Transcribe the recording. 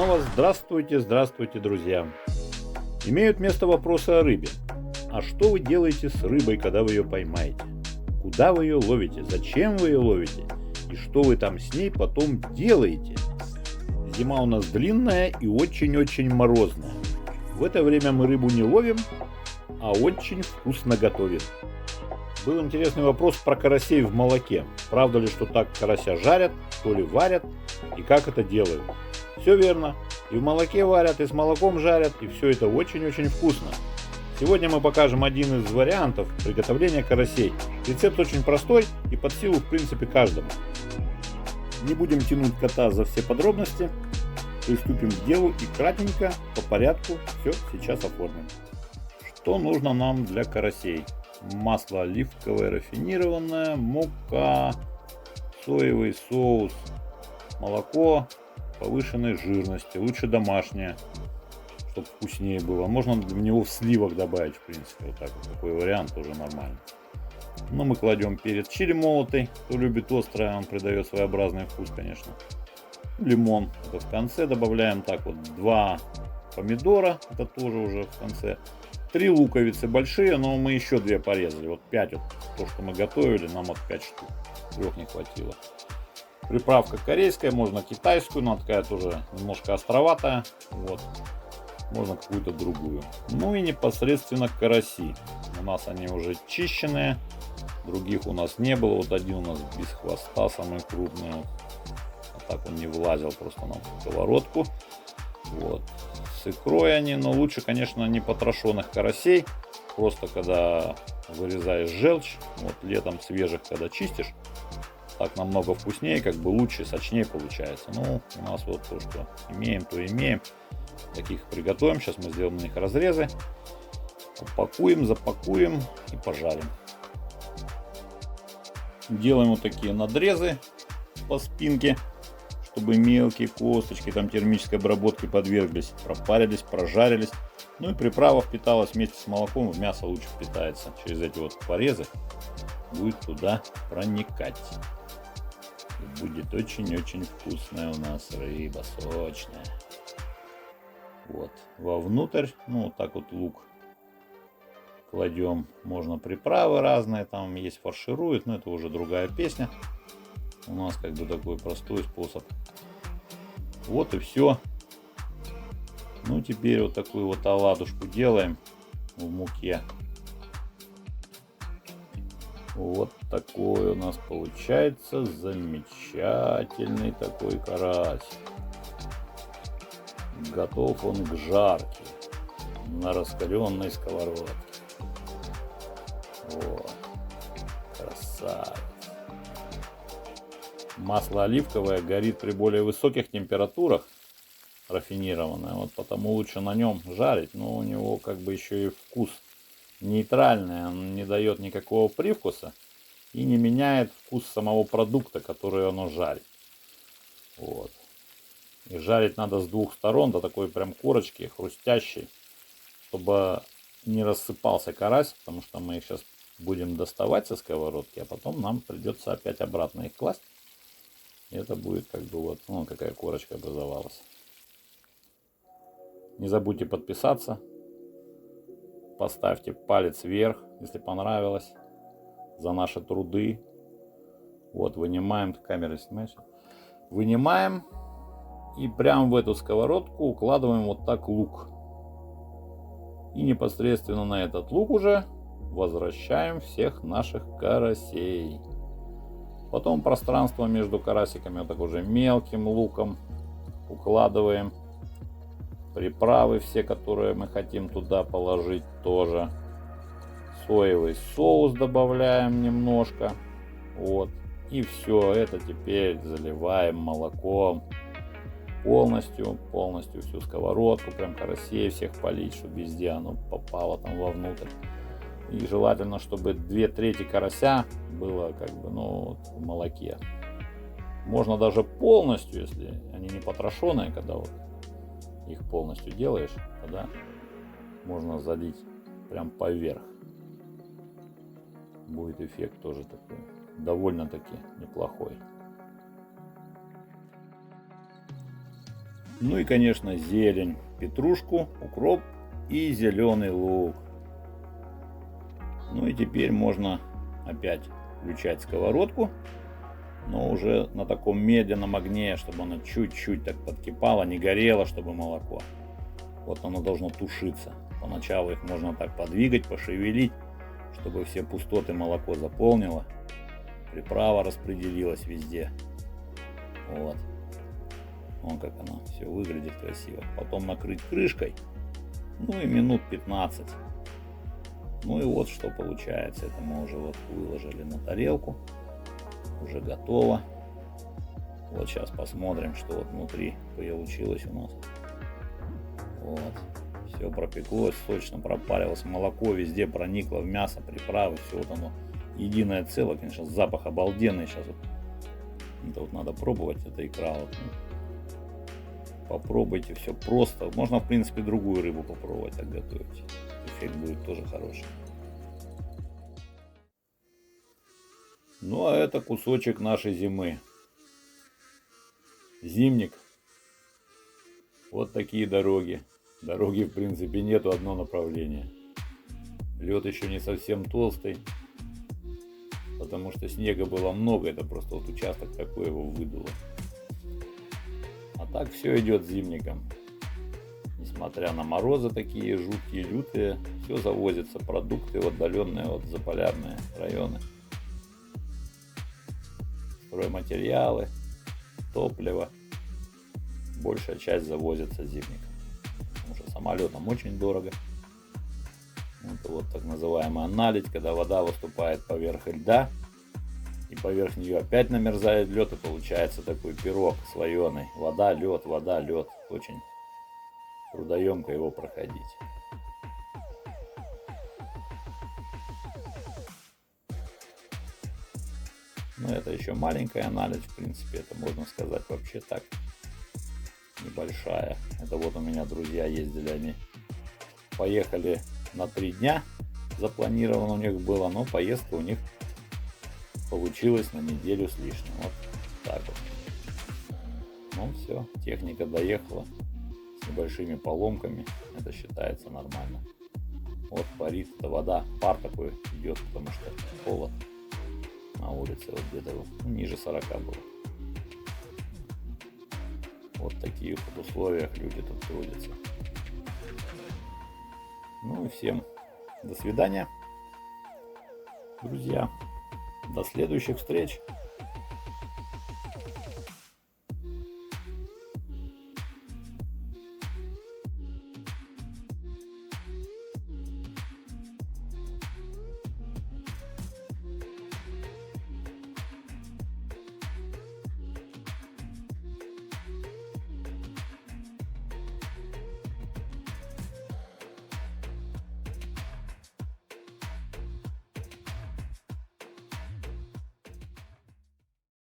снова здравствуйте, здравствуйте, друзья. Имеют место вопросы о рыбе. А что вы делаете с рыбой, когда вы ее поймаете? Куда вы ее ловите? Зачем вы ее ловите? И что вы там с ней потом делаете? Зима у нас длинная и очень-очень морозная. В это время мы рыбу не ловим, а очень вкусно готовим. Был интересный вопрос про карасей в молоке. Правда ли, что так карася жарят, то ли варят, и как это делают? Все верно. И в молоке варят, и с молоком жарят, и все это очень-очень вкусно. Сегодня мы покажем один из вариантов приготовления карасей. Рецепт очень простой и под силу в принципе каждому. Не будем тянуть кота за все подробности. Приступим к делу и кратенько, по порядку, все сейчас оформим. Что нужно нам для карасей? Масло оливковое рафинированное, мука, соевый соус, молоко повышенной жирности, лучше домашнее, чтобы вкуснее было. Можно в него сливок добавить, в принципе, вот так вот, такой вариант тоже нормально. Но мы кладем перец чили молотый, кто любит острое, он придает своеобразный вкус, конечно. Лимон, это в конце добавляем, так вот 2 помидора, это тоже уже в конце. 3 луковицы большие, но мы еще 2 порезали. Вот 5 вот, то, что мы готовили, нам от 5 штук. 3 не хватило. Приправка корейская, можно китайскую, но такая тоже немножко островатая. Вот. Можно какую-то другую. Ну и непосредственно караси. У нас они уже чищенные. Других у нас не было. Вот один у нас без хвоста, самый крупный. А так он не влазил просто на сковородку. Вот. С икрой они, но лучше, конечно, не потрошенных карасей. Просто когда вырезаешь желчь, вот летом свежих, когда чистишь, так намного вкуснее, как бы лучше, сочнее получается. Ну, у нас вот то, что имеем, то имеем. Таких приготовим. Сейчас мы сделаем на них разрезы. Упакуем, запакуем и пожарим. Делаем вот такие надрезы по спинке, чтобы мелкие косточки там термической обработке подверглись, пропарились, прожарились. Ну и приправа впиталась вместе с молоком, в мясо лучше впитается. Через эти вот порезы будет туда проникать. И будет очень-очень вкусная у нас рыба, сочная. Вот, вовнутрь, ну вот так вот лук кладем. Можно приправы разные, там есть фаршируют, но это уже другая песня. У нас как бы такой простой способ. Вот и все. Ну теперь вот такую вот оладушку делаем в муке. Вот такой у нас получается замечательный такой карась. Готов он к жарке на раскаленной сковородке. Вот. Красавец. Масло оливковое горит при более высоких температурах, рафинированное, вот потому лучше на нем жарить, но у него как бы еще и вкус нейтральный, он не дает никакого привкуса и не меняет вкус самого продукта, который оно жарит. Вот. И жарить надо с 2 сторон до такой прям корочки хрустящей, чтобы не рассыпался карась, потому что мы их сейчас будем доставать со сковородки, а потом нам придется опять обратно их класть. И это будет как бы вот, ну, какая корочка образовалась. Не забудьте подписаться. Поставьте палец вверх, если понравилось, за наши труды. Вот, вынимаем, камера снимаешь. Вынимаем и прямо в эту сковородку укладываем вот так лук. И непосредственно на этот лук уже возвращаем всех наших карасей. Потом пространство между карасиками вот так уже мелким луком укладываем. Приправы все, которые мы хотим туда положить, тоже. Соевый соус добавляем немножко. Вот. И все это теперь заливаем молоком. Полностью всю сковородку, прям карасей всех полить, чтобы везде оно попало там вовнутрь. И желательно, чтобы 2/3 карася было как бы, ну, в молоке. Можно даже полностью, если они не потрошенные, когда вот их полностью делаешь, тогда можно залить прям поверх. Будет эффект тоже такой довольно-таки неплохой. Ну и, конечно, зелень, петрушку, укроп и зеленый лук. Ну и теперь можно опять включать сковородку, но уже на таком медленном огне, чтобы она чуть-чуть так подкипала, не горело, чтобы молоко. Вот оно должно тушиться. Поначалу их можно так подвигать, пошевелить, чтобы все пустоты молоко заполнило, приправа распределилась везде. Вот. Вон как оно все выглядит красиво. Потом накрыть крышкой, ну и минут 15. Ну и вот что получается. Это мы уже вот выложили на тарелку. Уже готово. Вот сейчас посмотрим, что вот внутри получилось у нас. Вот. Все пропеклось, сочно пропарилось. Молоко везде проникло в мясо, приправы. Все вот оно единое целое. Конечно, запах обалденный сейчас. Вот. Это вот надо пробовать. Это икра. Вот. Попробуйте, все просто. Можно, в принципе, другую рыбу попробовать так готовить. Эффект будет тоже хороший. Ну а это кусочек нашей зимы. Зимник. Вот такие дороги. Дороги, в принципе, нету, одно направление. Лед еще не совсем толстый, потому что снега было много. Это просто вот участок такой, его выдуло. А так все идет зимником. Несмотря на морозы такие жуткие, лютые, все завозится. Продукты в отдаленные, вот заполярные районы. Стройматериалы, топливо. Большая часть завозится зимником. Потому что самолетам очень дорого. Это вот так называемая наледь, когда вода выступает поверх льда. И поверх нее опять намерзает лед, и получается такой пирог слоеный. Вода, лед, лед. Очень трудоемко его проходить. Но это еще маленькая наледь, в принципе, это можно сказать вообще так. Небольшая. Это вот у меня друзья ездили, они поехали на 3 дня. Запланировано у них было, но поездка у них получилась на неделю с лишним. Вот так вот. Ну все, техника доехала с небольшими поломками. Это считается нормально. Вот парит, это вода, пар такой идет, потому что холод на улице вот где-то вот, ниже 40 было. Вот в таких вот условиях люди тут трудятся. Ну и всем до свидания, друзья. До следующих встреч.